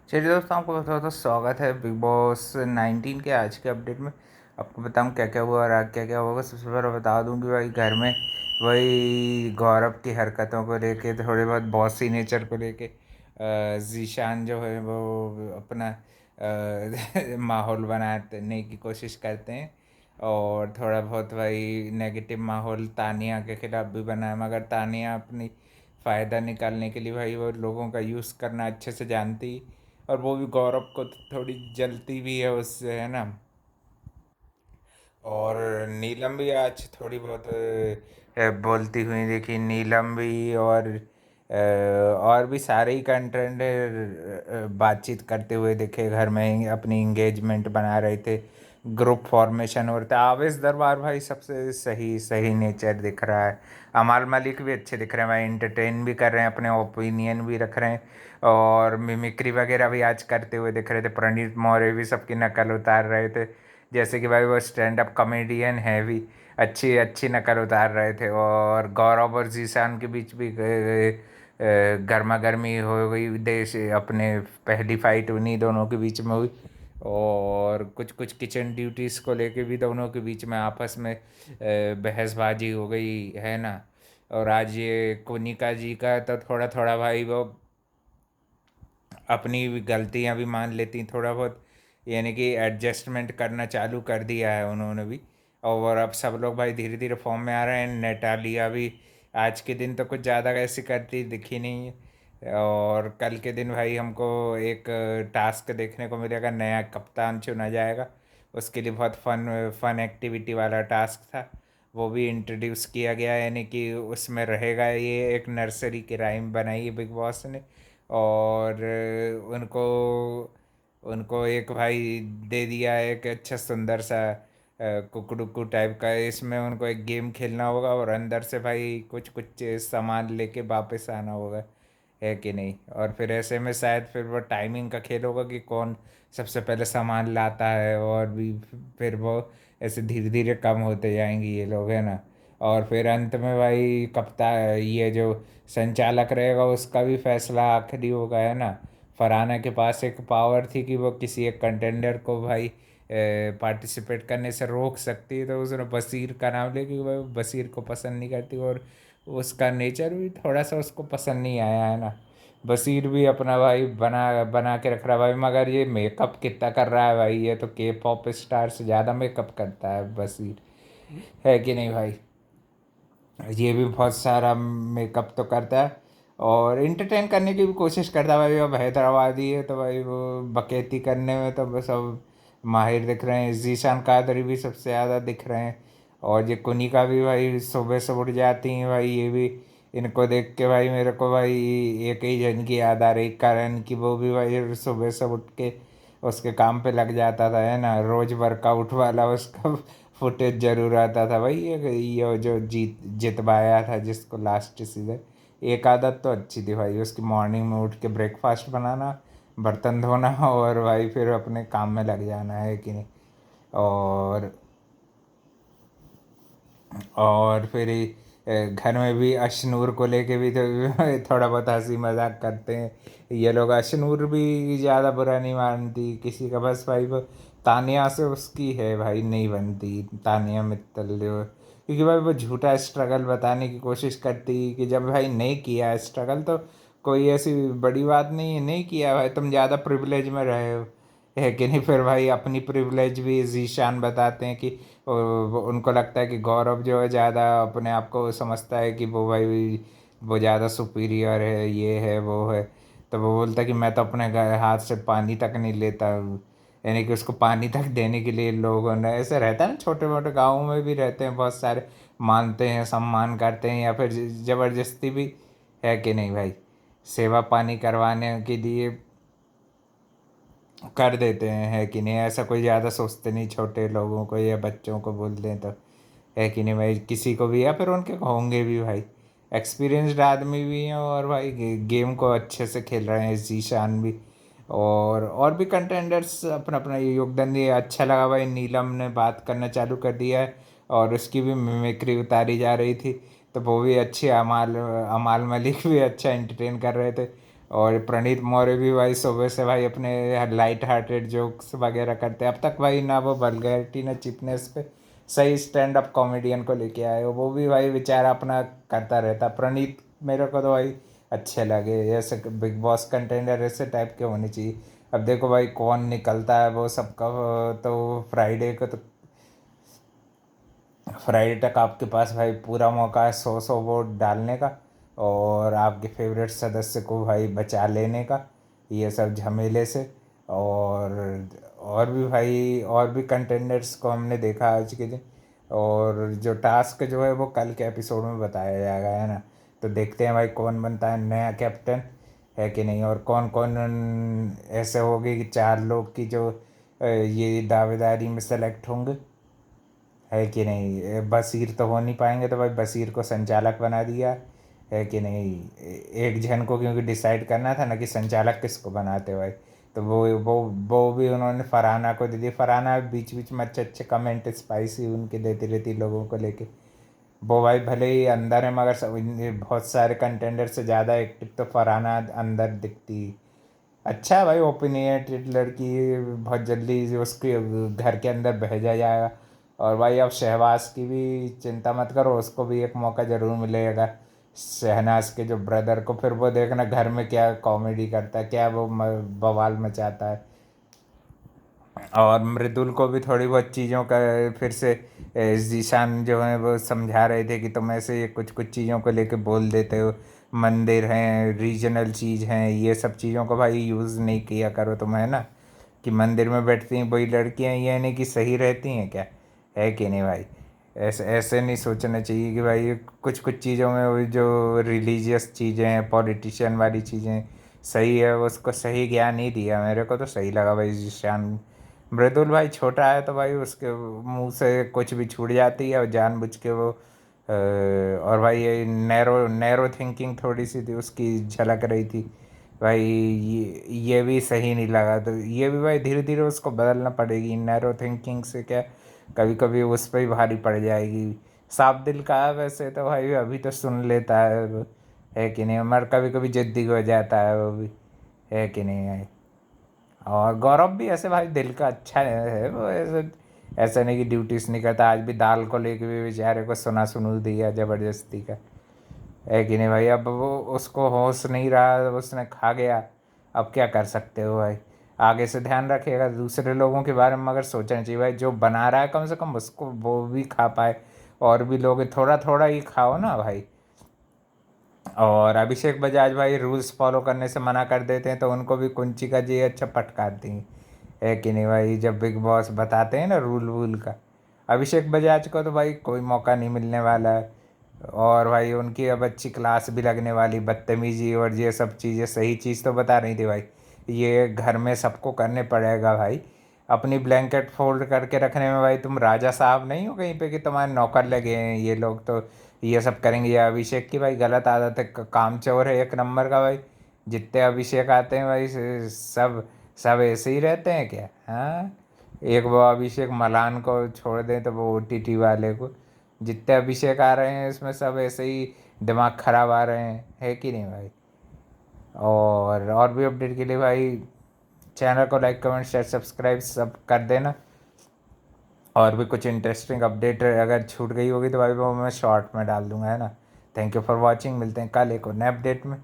चलिए दोस्तों, आपको बहुत बहुत स्वागत है बिग बॉस 19 के आज के अपडेट में। आपको बताऊं क्या क्या हुआ और आज क्या क्या होगा। सबसे पहले बता दूं कि भाई घर में वही गौरव की हरकतों को लेके, थोड़े बहुत बॉसी नेचर को लेके जीशान जो है वो अपना माहौल बनाने की कोशिश करते हैं। और थोड़ा बहुत भाई नेगेटिव माहौल तानिया के खिलाफ भी बना है, मगर तानिया अपनी फ़ायदा निकालने के लिए भाई वो लोगों का यूज़ करना अच्छे से जानती। और वो भी गौरव को तो थोड़ी जलती भी है उससे, है ना। और नीलम भी आज थोड़ी बहुत बोलती हुई देखी, नीलम भी। और भी सारे ही कंटेंट बातचीत करते हुए दिखे, घर में अपनी इंगेजमेंट बना रहे थे, ग्रुप फॉर्मेशन हो रहा था। आवेश दरबार भाई सबसे सही सही नेचर दिख रहा है। अमाल मलिक भी अच्छे दिख रहे हैं भाई, एंटरटेन भी कर रहे हैं, अपने ओपिनियन भी रख रहे हैं और मिमिक्री वगैरह भी आज करते हुए दिख रहे थे। प्रणीत मौर्य भी सबकी नकल उतार रहे थे, जैसे कि भाई वो स्टैंड अप कॉमेडियन है भी, अच्छी अच्छी नकल उतार रहे थे। और गौरव और जीशान के बीच भी गर्मा गर्मी हो गई, देश अपने पहली फाइट उन्हीं दोनों के बीच में हुई। और कुछ कुछ किचन ड्यूटीज़ को लेके भी दोनों के बीच में आपस में बहसबाजी हो गई, है ना। और आज ये कोनिका जी का तो थोड़ा थोड़ा भाई वो अपनी भी गलतियां भी मान लेती थोड़ा बहुत, यानी कि एडजस्टमेंट करना चालू कर दिया है उन्होंने भी। और अब सब लोग भाई धीरे धीरे फॉर्म में आ रहे हैं। नेटालिया भी आज के दिन तो कुछ ज़्यादा ऐसी करती दिखी नहीं है। और कल के दिन भाई हमको एक टास्क देखने को मिलेगा, नया कप्तान चुना जाएगा। उसके लिए बहुत फन फन एक्टिविटी वाला टास्क था, वो भी इंट्रोड्यूस किया गया है। यानी कि उसमें रहेगा, ये एक नर्सरी की राइम बनाई है बिग बॉस ने। और उनको उनको एक भाई दे दिया है एक अच्छा सुंदर सा कुकड़ुकू टाइप का। इसमें उनको एक गेम खेलना होगा और अंदर से भाई कुछ कुछ सामान लेके वापस आना होगा, है कि नहीं। और फिर ऐसे में शायद फिर वो टाइमिंग का खेल होगा कि कौन सबसे पहले सामान लाता है। और भी फिर वो ऐसे धीरे धीरे कम होते जाएंगे ये लोग, है ना। और फिर अंत में भाई ये जो संचालक रहेगा उसका भी फैसला आखिरी होगा, है ना। फरहाना के पास एक पावर थी कि वो किसी एक कंटेंडर को भाई पार्टिसिपेट करने से रोक सकती है, तो उसने बशीर का नाम लिया क्योंकि भाई वो बशीर को पसंद नहीं करती। और उसका नेचर भी थोड़ा सा उसको पसंद नहीं आया, है ना। बशीर भी अपना भाई बना बना के रख रहा है भाई, मगर ये मेकअप कितना कर रहा है भाई, ये तो के पॉप स्टार से ज़्यादा मेकअप करता है बशीर, है कि नहीं भाई। ये भी बहुत सारा मेकअप तो करता है और इंटरटेन करने की भी कोशिश करता है भाई। अब हैदराबादी है तो भाई वो बकैती करने में तो बस अब माहिर दिख रहे हैं। जीशान कादरी भी सबसे ज़्यादा दिख रहे हैं। और ये कुनिका भी भाई सुबह से उठ जाती हैं भाई, ये भी इनको देख के भाई मेरे को भाई एक ही जन की याद आ रही, करण की। वो भी भाई सुबह से उठ के उसके काम पे लग जाता था, है ना। रोज वर्कआउट वाला उसका फुटेज जरूर आता था भाई। ये जो जितवाया था जिसको लास्ट सीजन, एक आदत तो अच्छी थी भाई उसकी, मॉर्निंग में उठ के ब्रेकफास्ट बनाना, बर्तन धोना और भाई फिर अपने काम में लग जाना, है कि नहीं। और और फिर घर में भी अशनूर को लेके भी तो थोड़ा बहुत हंसी मजाक करते हैं ये लोग। अशनूर भी ज़्यादा बुरा नहीं मानती किसी का, बस भाई वो तानिया से उसकी है भाई, नहीं बनती तानिया मित्तल जो, क्योंकि भाई वो झूठा स्ट्रगल बताने की कोशिश करती कि जब भाई नहीं किया स्ट्रगल तो कोई ऐसी बड़ी बात नहीं है, नहीं किया भाई, तुम ज़्यादा प्रिविलेज में रहे हो, है कि नहीं। फिर भाई अपनी प्रिविलेज भी जीशान बताते हैं कि उनको लगता है कि गौरव जो है ज़्यादा अपने आप को समझता है कि वो भाई वो ज़्यादा सुपीरियर है, ये है वो है। तो वो बोलता है कि मैं तो अपने हाथ से पानी तक नहीं लेता हूँ। यानी कि उसको पानी तक देने के लिए लोगों ने, ऐसे रहता है ना, छोटे मोटे गाँवों में भी रहते हैं बहुत सारे, मानते हैं सम्मान करते हैं या फिर ज़बरदस्ती भी, है कि नहीं भाई। सेवा पानी करवाने के लिए कर देते हैं, है कि नहीं। ऐसा कोई ज़्यादा सोचते नहीं छोटे लोगों को या बच्चों को बोल दें तो, है कि नहीं भाई। किसी को भी या फिर उनके होंगे भी भाई, एक्सपीरियंस्ड आदमी भी हैं और भाई गेम को अच्छे से खेल रहे हैं जीशान भी। और भी कंटेंडर्स अपना अपना योगदान दिए, अच्छा लगा भाई। नीलम ने बात करना चालू कर दिया है और उसकी भी मिमिक्री उतारी जा रही थी, तो वो भी अच्छी। अमाल अमाल मलिक भी अच्छा एंटरटेन कर रहे थे। और प्रणीत मौर्य भी भाई सुबह से भाई अपने लाइट हार्टेड जोक्स वगैरह करते हैं। अब तक भाई ना वो वल्गैरिटी ना चिपनेस पे सही स्टैंड अप कॉमेडियन को लेके आए हो। वो भी भाई बेचारा अपना करता रहता। प्रणीत मेरे को तो भाई अच्छे लगे। ऐसे बिग बॉस कंटेंडर ऐसे टाइप के होने चाहिए। अब देखो भाई कौन निकलता है वो सबका। तो फ्राइडे को तो फ्राइडे तक आपके पास भाई पूरा मौका है 100 वोट डालने का और आपके फेवरेट सदस्य को भाई बचा लेने का ये सब झमेले से। और भी भाई और भी कंटेंडर्स को हमने देखा आज के दिन। और जो टास्क जो है वो कल के एपिसोड में बताया जाएगा, है ना। तो देखते हैं भाई कौन बनता है नया कैप्टन, है कि नहीं। और कौन कौन ऐसे होंगे कि 4 लोग की जो ये दावेदारी में सेलेक्ट होंगे, है कि नहीं। बसीर तो हो नहीं पाएंगे तो भाई बसीर को संचालक बना दिया, है कि नहीं। एक जन को क्योंकि डिसाइड करना था ना कि संचालक किसको बनाते भाई। तो वो भी उन्होंने फरहाना को दे दी। फरहाना बीच बीच में अच्छे अच्छे कमेंट स्पाइसी उनके देती रहती लोगों को लेके। वो भाई भले ही अंदर है मगर बहुत सारे कंटेंडर से ज़्यादा एक्टिव तो फरहाना अंदर दिखती। अच्छा है भाई ओपिनियटेड लड़की। बहुत जल्दी उसके घर के अंदर भेजा जाएगा। और भाई अब शहबाज की भी चिंता मत करो, उसको भी एक मौका ज़रूर मिलेगा। शहनाज के जो ब्रदर को फिर वो देखना घर में क्या कॉमेडी करता है, क्या वो बवाल मचाता है। और मृदुल को भी थोड़ी बहुत चीज़ों का फिर से जीशान जो है वो समझा रहे थे कि तुम ऐसे ये कुछ कुछ चीज़ों को लेके बोल देते हो। मंदिर हैं, रीजनल चीज़ हैं, ये सब चीज़ों को भाई यूज़ नहीं किया करो तुम, है ना। कि मंदिर में बैठती हैं वही लड़कियां ये नहीं कि सही रहती हैं क्या, है कि नहीं भाई। ऐसे ऐसे नहीं सोचना चाहिए कि भाई कुछ कुछ चीज़ों में वो जो रिलीजियस चीज़ें हैं, पॉलिटिशियन वाली चीज़ें सही है, वो उसको सही ज्ञान नहीं दिया। मेरे को तो सही लगा भाई जिशान। मृदुल भाई छोटा है तो भाई उसके मुंह से कुछ भी छूट जाती है और जानबूझ के वो और भाई ये नैरो नैरो थिंकिंग थोड़ी सी थी उसकी झलक रही थी भाई। ये भी सही नहीं लगा। तो ये भी भाई धीरे धीरे उसको बदलना पड़ेगी। नैरो थिंकिंग से क्या कभी कभी उस पर ही भारी पड़ जाएगी। साफ दिल का है वैसे तो भाई अभी तो सुन लेता है कि नहीं। मगर कभी कभी जिद्दी हो जाता है वो भी, है कि नहीं भाई। और गौरव भी ऐसे भाई दिल का अच्छा है वो। ऐसे ऐसा नहीं कि ड्यूटीज नहीं करता। आज भी दाल को लेके भी बेचारे को सुना सुनू दिया ज़बरदस्ती का, है कि नहीं भाई। अब वो उसको होश नहीं रहा, उसने खा गया। अब क्या कर सकते हो भाई। आगे से ध्यान रखिएगा दूसरे लोगों के बारे में मगर सोचना चाहिए भाई। जो बना रहा है कम से कम उसको वो भी खा पाए। और भी लोग थोड़ा थोड़ा ही खाओ ना भाई। और अभिषेक बजाज भाई रूल्स फॉलो करने से मना कर देते हैं तो उनको भी कुंची का जी अच्छा पटकाती हैं, है कि नहीं भाई। जब बिग बॉस बताते हैं ना रूल वूल का, अभिषेक बजाज को तो भाई कोई मौका नहीं मिलने वाला है। और भाई उनकी अब अच्छी क्लास भी लगने वाली। बदतमीजी और ये सब चीज़ें सही चीज़ तो बता रही थी भाई। ये घर में सबको करने पड़ेगा भाई। अपनी ब्लैंकेट फोल्ड करके रखने में भाई तुम राजा साहब नहीं हो कहीं पे कि तुम्हारे नौकर लगे हैं ये लोग तो ये सब करेंगे। ये अभिषेक की भाई गलत आदत है। काम चोर है एक नंबर का भाई। जितने अभिषेक आते हैं भाई सब सब ऐसे ही रहते हैं क्या, हाँ। एक वो अभिषेक मलान को छोड़ दें तो वो ओटीटी वाले को, जितने अभिषेक आ रहे हैं इसमें सब ऐसे ही दिमाग खराब आ रहे हैं, है कि नहीं भाई। और भी अपडेट के लिए भाई चैनल को लाइक कमेंट शेयर सब्सक्राइब सब कर देना। और भी कुछ इंटरेस्टिंग अपडेट अगर छूट गई होगी तो भाई वो मैं शॉर्ट में डाल दूंगा, है ना। Thank you for watching. मिलते हैं कल एक और नए अपडेट में।